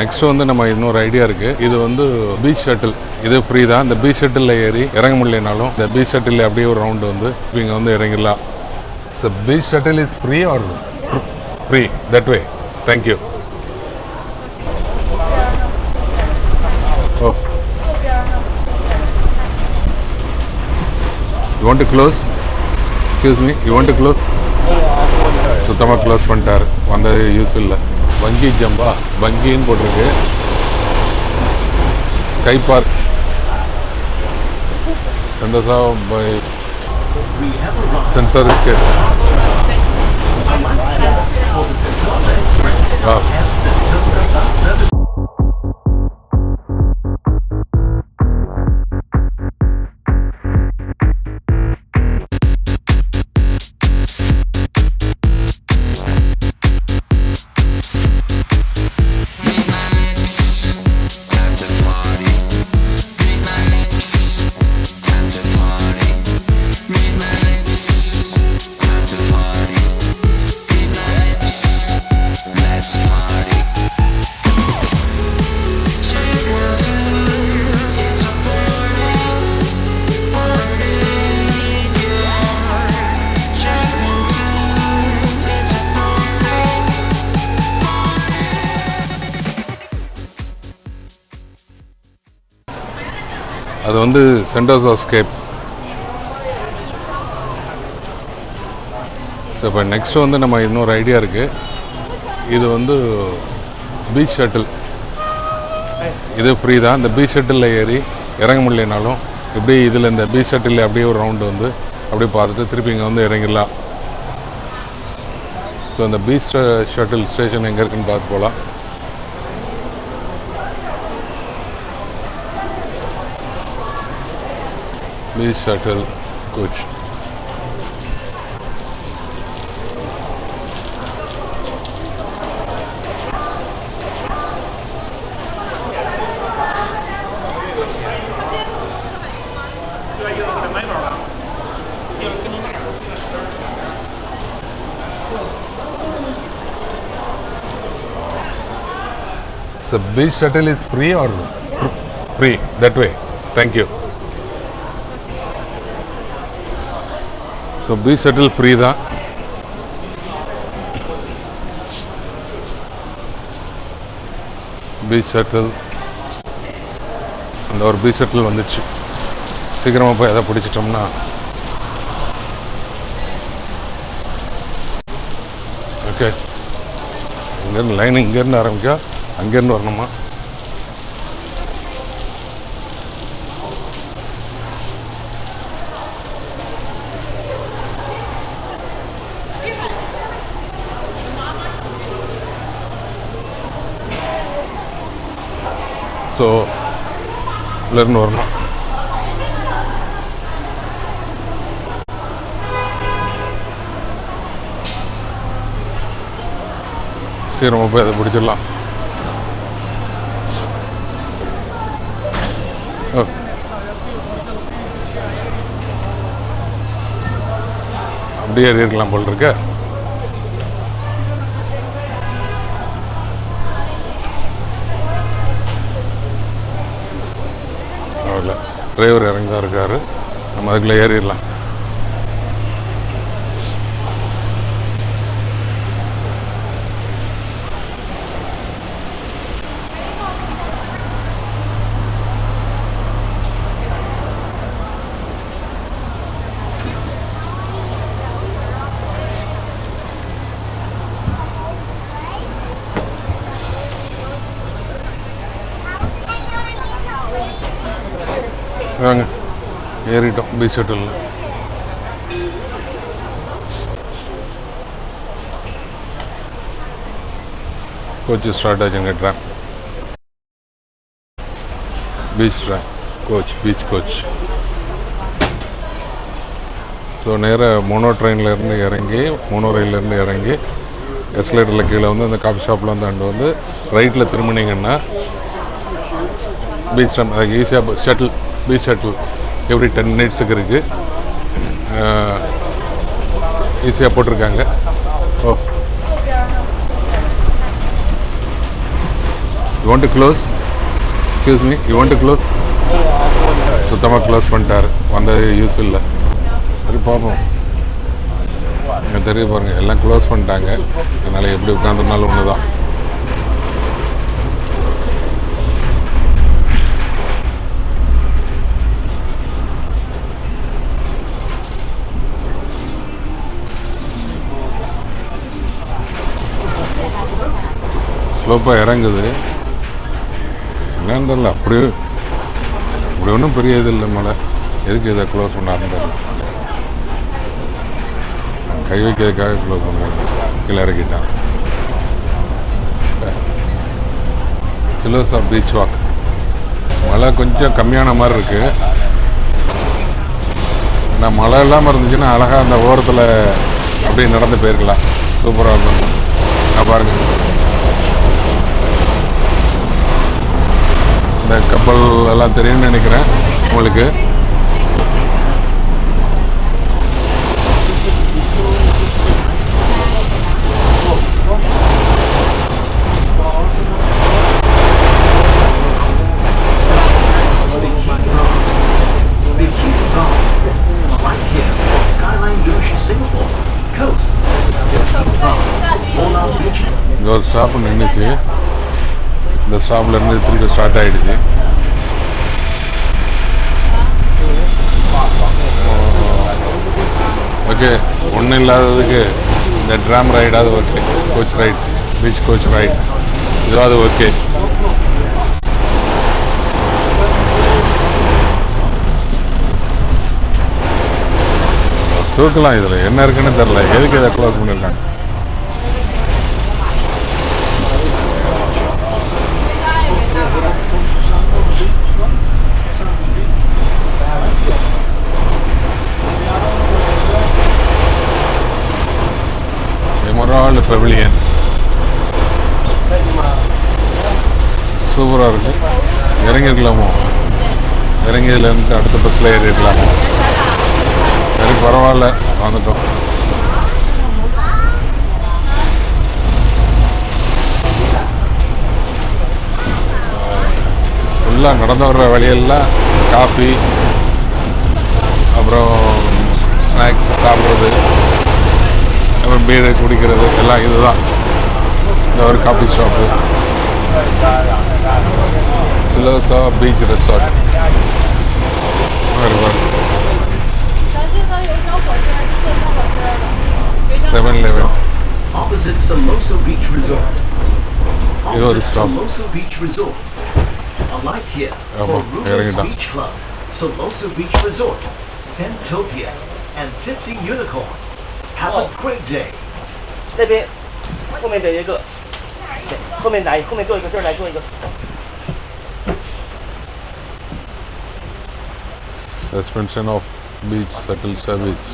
Next வந்து நம்ம இன்னொரு ஐடியா இருக்கு. இது வந்து பீச் ஷட்டில். இது ஃப்ரீ தான். இந்த பீச் ஷட்டில் ஏறி இறங்க முடியலனாலும் இந்த பீச் ஷட்டில் அப்படியே ஒரு ரவுண்ட் வந்து இங்க வந்து இறங்கிடலாம். So beach shuttle is free or free that way? Thank you. Oh. You want to close? Excuse me. You want to close? சுத்தமாக க்ளோஸ் பண்ணிட்டாரு. வந்தது யூஸ் இல்லை. பங்கி ஜம்பா பங்கின்னு போட்டிருக்கு. Sky park Sentosa by sensor escape. அது வந்து Sentosa escape. So இப்போ நெக்ஸ்ட் வந்து நம்ம இன்னொரு ஐடியா இருக்கு. இது வந்து பீச் ஷட்டில். இது ஃப்ரீ தான். இந்த பீச் ஷட்டில் ஏறி இறங்க முடியலனாலும் இப்படி இதில் இந்த பீச் ஷட்டில் அப்படியே ஒரு ரவுண்டு வந்து அப்படியே பார்த்துட்டு திருப்பி இங்கே வந்து இறங்கிடலாம். ஸோ இந்த பீச் ஷட்டில் ஸ்டேஷன் எங்கே இருக்குன்னு பார்த்து போகலாம். Beach shuttle coach. So beach shuttle is free or free that way? Thank you. So beach shuttle free தான். பீச் ஷட்டில் அந்த ஒரு பீச் ஷட்டில் வந்துச்சு. சீக்கிரமாக போய் அதை பிடிச்சிட்டோம்னா ஓகே. இங்கேருந்து லைன் இங்கேருந்து ஆரம்பிக்கா அங்கேருந்து வரணுமா? ஸோ இருந்து வரணும். சீக்கிரமாக போய் அதை பிடிச்சிடலாம். அப்படியே ஏறிக்கலாம் போல் இருக்க. டிரைவர் இறங்கி இருக்காரு. நம்ம அதுக்குள்ள ஏறிடலாம். வாங்க ஏறிட்டோம் பீச் ஷட்டில். கோச் ஸ்டார்ட் ஆச்சுங்க. Track beach track coach beach coach. So நேராக மோனோ ட்ரெயின்லேருந்து இறங்கி மோனோ ரயிலேருந்து இறங்கி எஸ்கலேட்டரில் கீழே வந்து அந்த காஃபி ஷாப்பில் வந்து அண்டு வந்து ரைட்டில் திரும்பினீங்கன்னா பீச் டைம் ஈஸியாக shuttle beach shuttle every 10 minutes இருக்குது. ஈஸியாக போட்டிருக்காங்க. Oh you want to close? Excuse me, you want to close? சுத்தமாக க்ளோஸ் பண்ணிட்டார், வந்தது யூஸ் இல்லை. சரி பார்ப்போம். இங்கே தெரிய பாருங்கள், எல்லாம் க்ளோஸ் பண்ணிட்டாங்க. அதனால் எப்படி உட்காந்துருந்தாலும் ஒன்று தான். ஸ்லோப்பாக இறங்குது, என்னன்னு தெரியல. அப்படி ஒன்றும் பெரிய இது இல்லை மழை. எதுக்கு இதை க்ளோஸ் பண்ணாருன்னு தெரியல. கை வைக்கிறதுக்காக க்ளோஸ் பண்ணுறாங்க. கீழே இறக்கிட்டான். சிலோசா பீச் வாக். மழை கொஞ்சம் கம்மியான மாதிரி இருக்கு. ஆனால் மழை இல்லாமல் இருந்துச்சுன்னா அழகாக அந்த ஓரத்தில் அப்படியே நடந்து போயிருக்கலாம். சூப்பராக இருக்கும். நான் பாருங்கள், இந்த கப்பல் எல்லாம் தெரியும்னு நினைக்கிறேன் உங்களுக்கு. இங்கே ஒரு ஸ்டாப் நின்றுச்சு. இந்த ஸ்டாப்ல இருந்து திருப்பி ஸ்டார்ட் ஆயிடுச்சு. ஓகே, ஒன்றும் இல்லாததுக்கு இந்த ட்ராம் ரைடாவது okay, coach ride, beach coach ride இதுவாது ஓகே. தூக்கலாம். இதில் என்ன இருக்குன்னு தெரில, எதுக்கு இதை க்ளோஸ் பண்ணியிருக்காங்க. எமரால்டு பெவிலியன் சூப்பராக இருக்கு. இறங்கிருக்கலாமோ? இறங்கியதுலேருந்து அடுத்த பஸ்ஸில் ஏறிடலாமோ? சரி பரவாயில்ல, வந்துட்டோம். ஃபுல்லாக நடந்து வர்ற வழியெல்லாம் காஃபி, அப்புறம் ஸ்நாக்ஸ் சாப்பிட்றது, அப்புறம் பீரை குடிக்கிறது எல்லாம் இதுதான். இந்த ஒரு coffee shop, Siloso beach resort. 7-Eleven. Opposite Siloso Beach Resort. Opposite Siloso Beach Resort. A light here for Ruben's Beach Club, Siloso Beach Resort, Santopia, and Tipsy Unicorn. Have a great day. 那边后面的一个，后面来，后面做一个，这儿来做一个。 Suspension of beach shuttle service.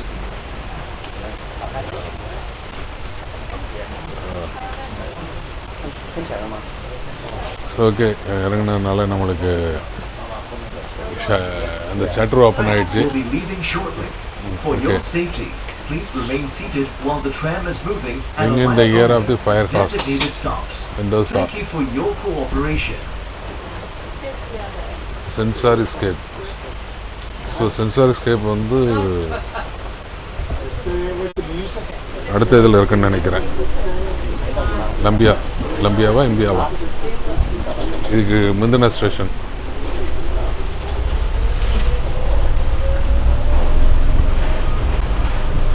ஓகே, இறங்கினதுனால நம்மளுக்கு அந்த shutter open ஆயிடுச்சு. Engine the year of the fire horse. Windows off. Sensor escape. So sensor escape வந்து அடுத்த இதில் இருக்குன்னு நினைக்கிறேன். லம்பியாவா இந்தியாவா? இதுக்கு முந்தின ஸ்டேஷன்.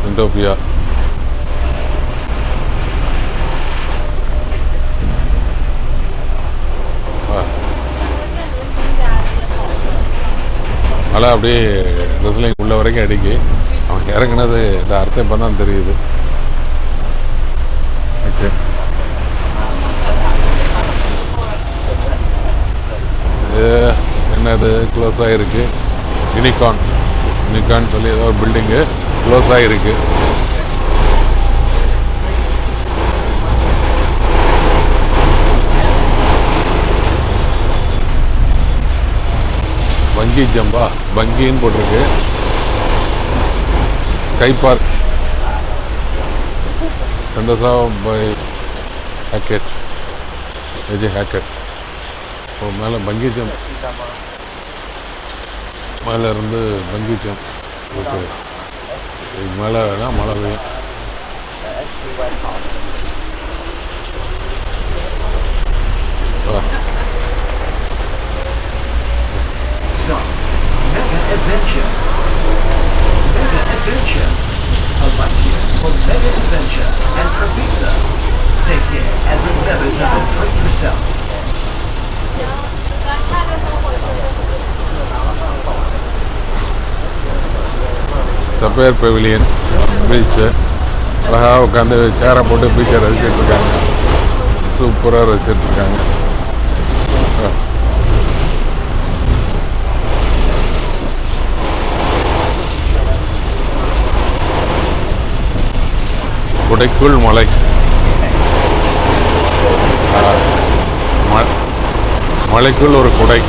சென்டோபியா. மழை அப்படியே ட்ரெஸ்லிங் உள்ள வரைக்கும் அடிக்கு. அவன் இறங்கினது இந்த அர்த்தம் இப்போ தான் தெரியுது. ஓகே, இது என்னது க்ளோஸ் ஆகிருக்கு? யூனிகான் சொல்லி ஏதோ ஒரு பில்டிங்கு க்ளோஸ் ஆகிருக்கு. பங்கி ஜம்பா, பங்கின்னு போட்டிருக்கு. Sky park, Sentosa by Hackett, AJ Hackett. மேலே பங்கி ஜம்ப், மேலே இருந்து பங்கி ஜம்ப் ஓகே. இதுக்கு மேலே தான் மழை பெய்யும். Stop. Mega Adventure. Mega Adventure. A light year for Mega Adventure and Pizza. Take care and remember to hydrate yourself. சப்பேர் pavilion beach. அழகாக உட்காந்து சேரை போட்டு பீச்சை ரசிச்சுட்டு இருக்காங்க. சூப்பராக ரசிச்சுட்டு இருக்காங்க. குடைக்குள் மலை. மலைக்குள் ஒரு குடை,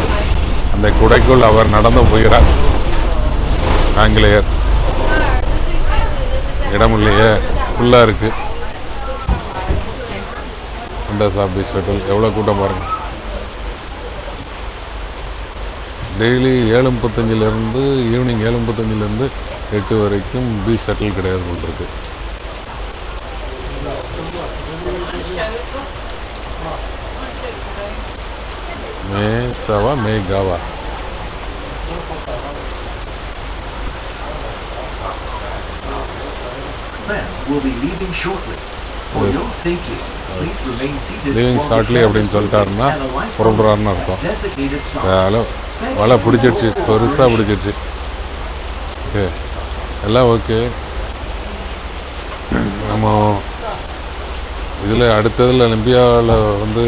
அந்த குடைக்குள் அவர் நடந்து போகிறார். ஆங்கிலேயர். இடம் இல்லையே, ஃபுல்லாக இருக்கு. அந்த பீச் ஷட்டில் எவ்வளோ கூட்டம் பாருங்க. டெய்லி 7:35 ஈவினிங் 7:35 8 வரைக்கும் பீச் ஷட்டில் கிடையாது போல் இருக்கு. மேசாவா மேகாவா? We'll be leaving shortly. For your safety, please remain seated. Leaving shortly அப்படின்னு சொல்லிட்டாருன்னா புறப்படுறாருன்னு அர்த்தம். வலை பிடிச்சிடுச்சு, பெருசாக பிடிச்சிடுச்சு. ஓகே, எல்லாம் ஓகே. நம்ம இதில் அடுத்ததில் ஒலிம்பியாவில் வந்து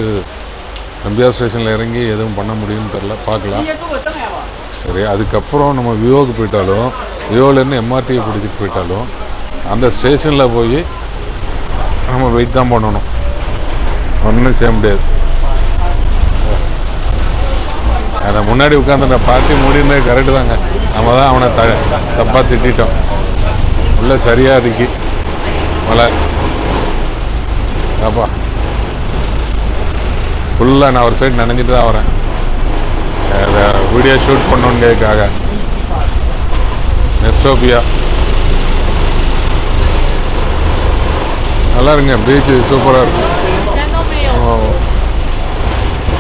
ஒலிம்பியா ஸ்டேஷனில் இறங்கி எதுவும் பண்ண முடியும்னு தெரில, பார்க்கலாம். சரி, அதுக்கப்புறம் நம்ம விவோக்கு போயிட்டாலும், விவோலேருந்து எம்ஆர்டியை பிடிச்சிட்டு போயிட்டாலும் அந்த ஸ்டேஷனில் போய் நம்ம வெயிட் தான் பண்ணணும், ஒன்றும் செய்ய முடியாது. அதை முன்னாடி உட்காந்து பார்ட்டி முடிந்தது கரெக்டு தாங்க. நம்ம தான் அவனை தப்பாக திட்டோம். உள்ள சரியாக இருக்கு மழை. அப்பா ஃபுல்லாக நான் ஒரு சைடு நினைஞ்சிட்டு தான் வரேன், வீடியோ ஷூட் பண்ணணுங்கிறதுக்காக. நெஸ்டோபியா நல்லா இருங்க, பீச்சு சூப்பராக இருக்கு.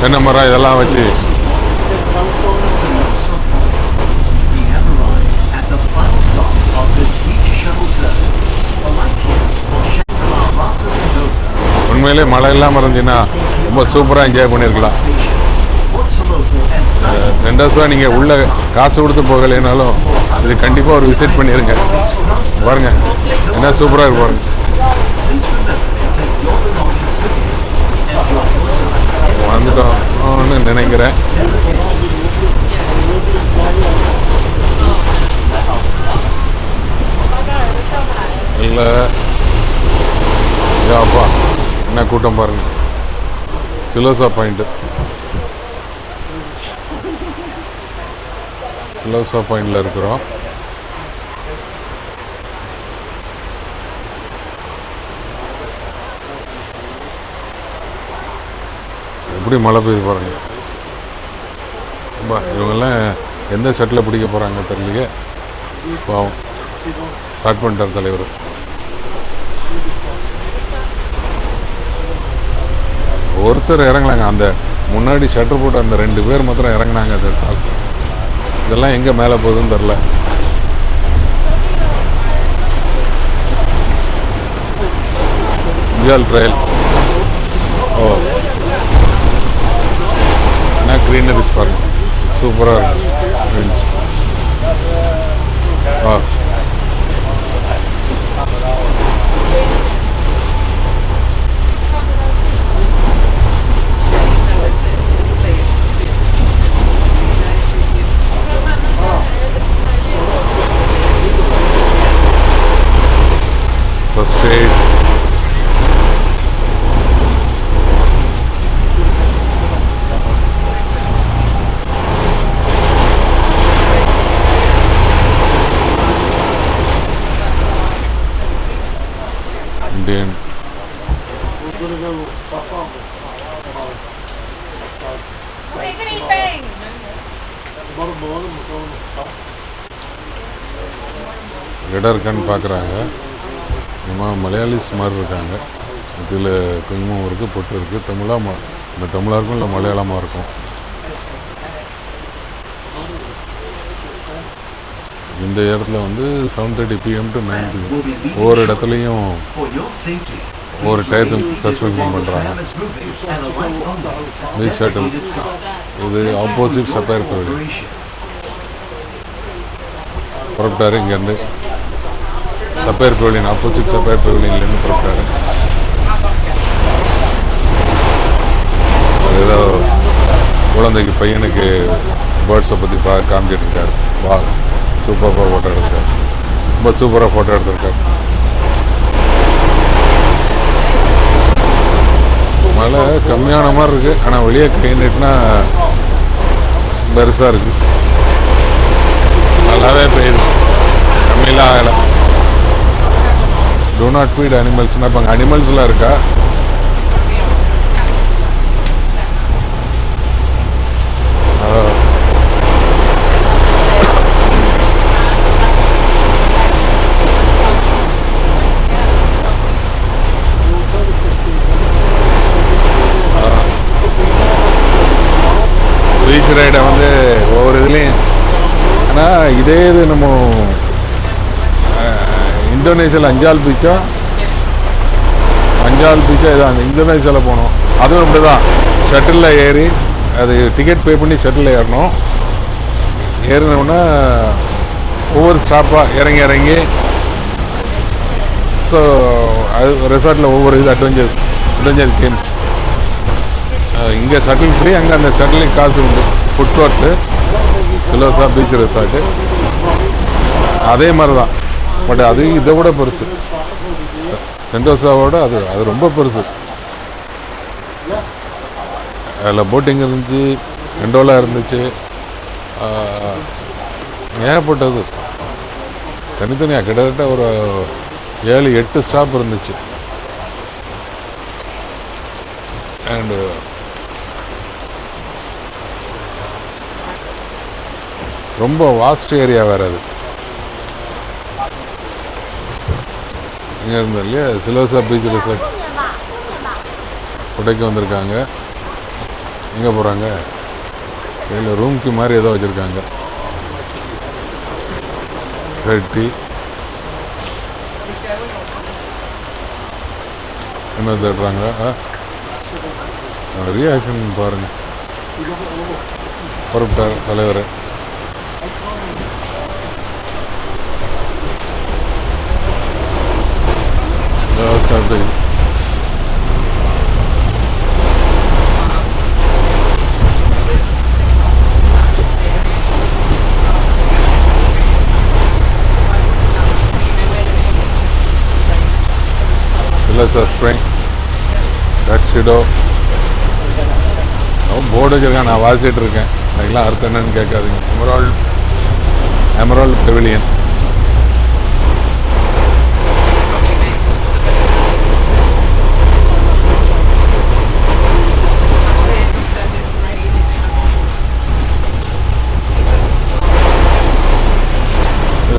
தென்னை மரம் இதெல்லாம் வச்சு. உண்மையிலே மழை இல்லாமல் இருந்துச்சுன்னா ரொம்ப சூப்பராக என்ஜாய் பண்ணியிருக்கலாம். சென்டர்ஸாக நீங்கள் உள்ள காசு கொடுத்து போகலைனாலும் இது கண்டிப்பாக ஒரு விசிட் பண்ணிடுங்க. பாருங்க என்ன சூப்பராக இருக்கு பாருங்க. வந்துட்டோம்னு நினைக்கிறேன். இல்லை அப்பா என்ன கூட்டம் பாருங்க. சிலோசா பாயிண்ட், சிலோசா பாயிண்ட்ல இருக்கிறோம். எப்படி மழை பெய்யுது பாருங்க. இவங்கெல்லாம் எந்த செட்டில் பிடிக்க போறாங்க தெரியலையே. பாவம், ஸ்டார்ட் பண்ணிட்டார் தலைவர். ஒருத்தர் இறங்கலாங்க, அந்த முன்னாடி ஷட்டர் போட்டு அந்த 2 பேர் மாத்திரம் இறங்கினாங்க. இதெல்லாம் எங்கே மேலே போகுதுன்னு தெரில. Jewel trial. ஓ, என்ன க்ரீனரிஸ் பாருங்க, சூப்பராக இருக்கு. ஆ, first aid. Take anything. இடம் இருக்கான்னு பார்க்குறாங்க. நம்ம மலையாளிஸ் மாதிரி இருக்காங்க. இதில் குங்குமம் இருக்குது, பொட்டு இருக்குது. இந்த தமிழாக இருக்கும் இல்லை மலையாளமாக இருக்கும். இந்த இடத்துல வந்து 7:30 PM to 9 PM ஒவ்வொரு இடத்துலையும் ஒவ்வொரு டயத்தில் சஸ்பென்ஷன் பண்ணுறாங்க. பீச் ஷட்டில் இது ஆப்போசிட் சப்பேர் பவலியன். புறப்பட்டாரு இங்கேருந்து சப்பேர் பவலியன், ஆப்போசிட் சப்பேர் பவலியன்லேருந்து புறப்பட்டாரு. ஏதோ குழந்தைக்கு பையனுக்கு பேர்ட்ஸை பற்றி காமிச்சிட்டு இருக்காரு. வா, சூப்பராக ஃபோட்டோ எடுத்திருக்காரு. ரொம்ப சூப்பராக ஃபோட்டோ எடுத்திருக்காரு. மழை கம்மியான மாதிரி இருக்குது, ஆனால் வெளியே கிளைமேட்னா பெருசாக இருக்குது. நல்லாவே பெய்யுது, கம்மியெல்லாம் ஆகலை. டூ நாட் ஃபீட் அனிமல்ஸ்னால் இப்போ அங்கே அனிமல்ஸ்லாம் இருக்கா? பீச் ரைடை வந்து ஒவ்வொரு இதுலேயும், ஆனால் இதே இது நம்ம இந்தோனேஷியாவில் அஞ்சால் பீச்சோ ஏதோ அந்த இந்தோனேஷியாவில் போனோம். அதுவும் இப்படி தான் ஷட்டிலில் ஏறி அது டிக்கெட் பே பண்ணி ஷட்டிலில் ஏறணும். ஏறினோன்னா ஒவ்வொரு ஸ்டாப்பாக இறங்கி ஸோ அது ரெசார்ட்டில் ஒவ்வொரு இது அட்வென்ச்சர் கேம்ஸ். இங்கே ஷட்டில் ஃப்ரீ, அங்கே அந்த ஷட்டிலுக்கு காசு உண்டு. ஃபுட் கோர்ட்டு, சிலோசா பீச் ரெசார்ட்டு அதே மாதிரி தான். பட் அது இதை விட பெருசு. சென்டோசாவோட அது ரொம்ப பெருசு. அதில் போட்டிங் இருந்துச்சு, எண்டோலா இருந்துச்சு, ஏகப்பட்டது தனித்தனியாக கிட்டத்தட்ட ஒரு 7-8 ஸ்டாப் இருந்துச்சு. அண்டு ரொம்ப வாஸ்ட் ஏரியா வேறு அது. இங்கே இருந்தோம் இல்லையா, சிலோசா பீச் ரெசார்ட் கொடைக்கு வந்திருக்காங்க. எங்கே போகிறாங்க? இதில் ரூம்க்கு மாதிரி ஏதோ வச்சுருக்காங்க. ரெட்டி என்ன தேடுறாங்க? ரியாக்ஷன் பாருங்க. புறப்பட்டார் தலைவர். ஸ்ப்ரிங் டக்ஸிடோ போர்டு வச்சிருக்கேன், நான் வாசிட்டு இருக்கேன். அதுக்கெல்லாம் அர்த்தம் என்னன்னு கேட்காதீங்க. Emerald pavilion.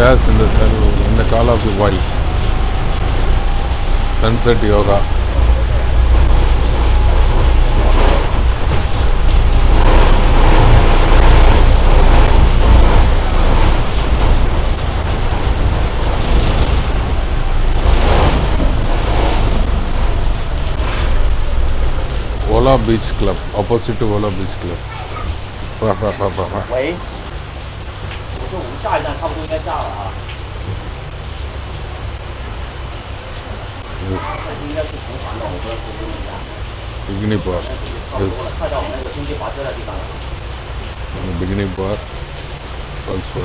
Yes, in the call of the wild. Sunset yoga. Ola Beach Club, opposite to Ola Beach Club.喂，我说我们下一站差不多应该下了啊。应该是从环的，我不知道是不是一样。Bikini Bar. 差不多了，快到我们那个中间滑车的地方了。Bikini Bar. Also.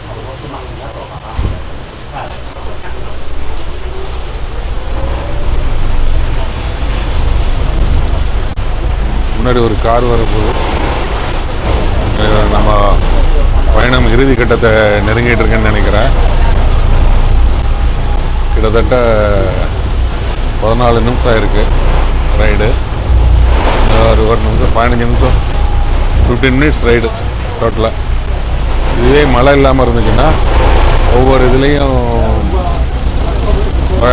差不多是马上要走了啊，快了。முன்னாடி ஒரு கார் வரப்போகுது. நம்ம பயணம் இறுதி கட்டத்தை நெருங்கிட்டு இருக்கேன்னு நினைக்கிறேன். கிட்டத்தட்ட 14 நிமிஷம் ஆயிருக்கு ரைடு. ஒரு நிமிஷம் 15 நிமிஷம் 15 மினிட்ஸ் ரைடு டோட்டலாக. இதுவே மழை இல்லாமல் இருந்துச்சுன்னா ஒவ்வொரு இதுலேயும்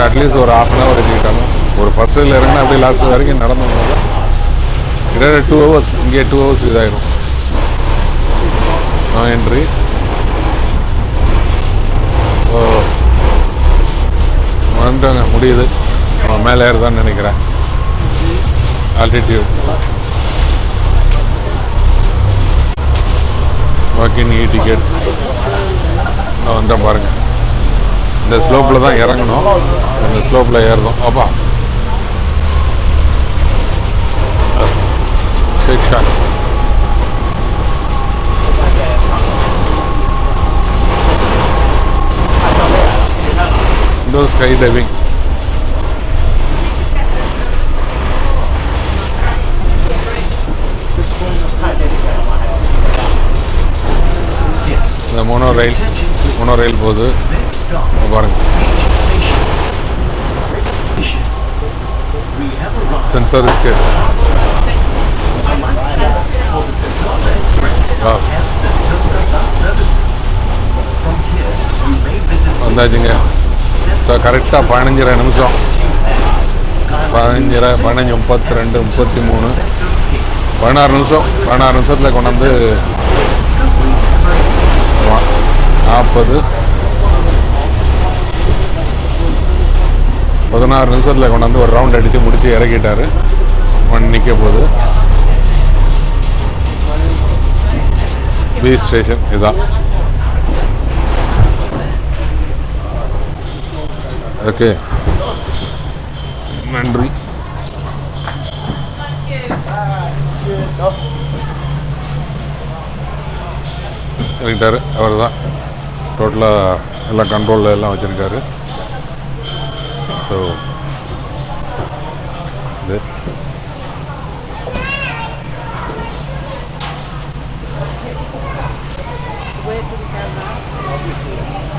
அட்லீஸ்ட் ஒரு ½ அன் ஹவர் எடுத்துக்கிட்டாலும் ஒரு ஃபர்ஸ்ட் இதில் இறங்கினா அப்படியே லாஸ்ட் வரைக்கும் நடந்து வந்தாலும் கிட்டத்தட்ட 2 ஹவர்ஸ், இங்கே 2 ஹவர்ஸ் இதாகிடும். No entry. ஸோ வந்துட்டாங்க, முடியுது. அவன் மேலே ஏறுதான்னு நினைக்கிறேன். ஆல்டிடியூட் வாக்கின் டிக்கெட் நான் வந்தேன் பாருங்கள். இந்த ஸ்லோப்பில் தான் இறங்கணும், இந்த ஸ்லோப்பில் ஏறணும். அப்பா ஷேக் ஷாக். இந்த ஸ்கை டைவிங். இந்த மோனோ ரயில் போகுது பாருங்க. சென்சார் இருக்கு. வந்தாச்சுங்க. ஸோ கரெக்டாக 15 நிமிஷம், 15, 32, 33, 16 நிமிஷம். 16 நிமிஷத்தில் கொண்டாந்து 40, 16 நிமிஷத்தில் கொண்டாந்து ஒரு ரவுண்ட் அடித்து முடித்து இறக்கிட்டாரு. நிற்க போகுது. பீச் ஸ்டேஷன் இதுதான். ஓகே, நன்றி. இறங்கிட்டாரு. அவர் தான் டோட்டலாக எல்லாம் கண்ட்ரோலில் எல்லாம் வச்சுருக்காரு. ஸோ இது Where do we go now?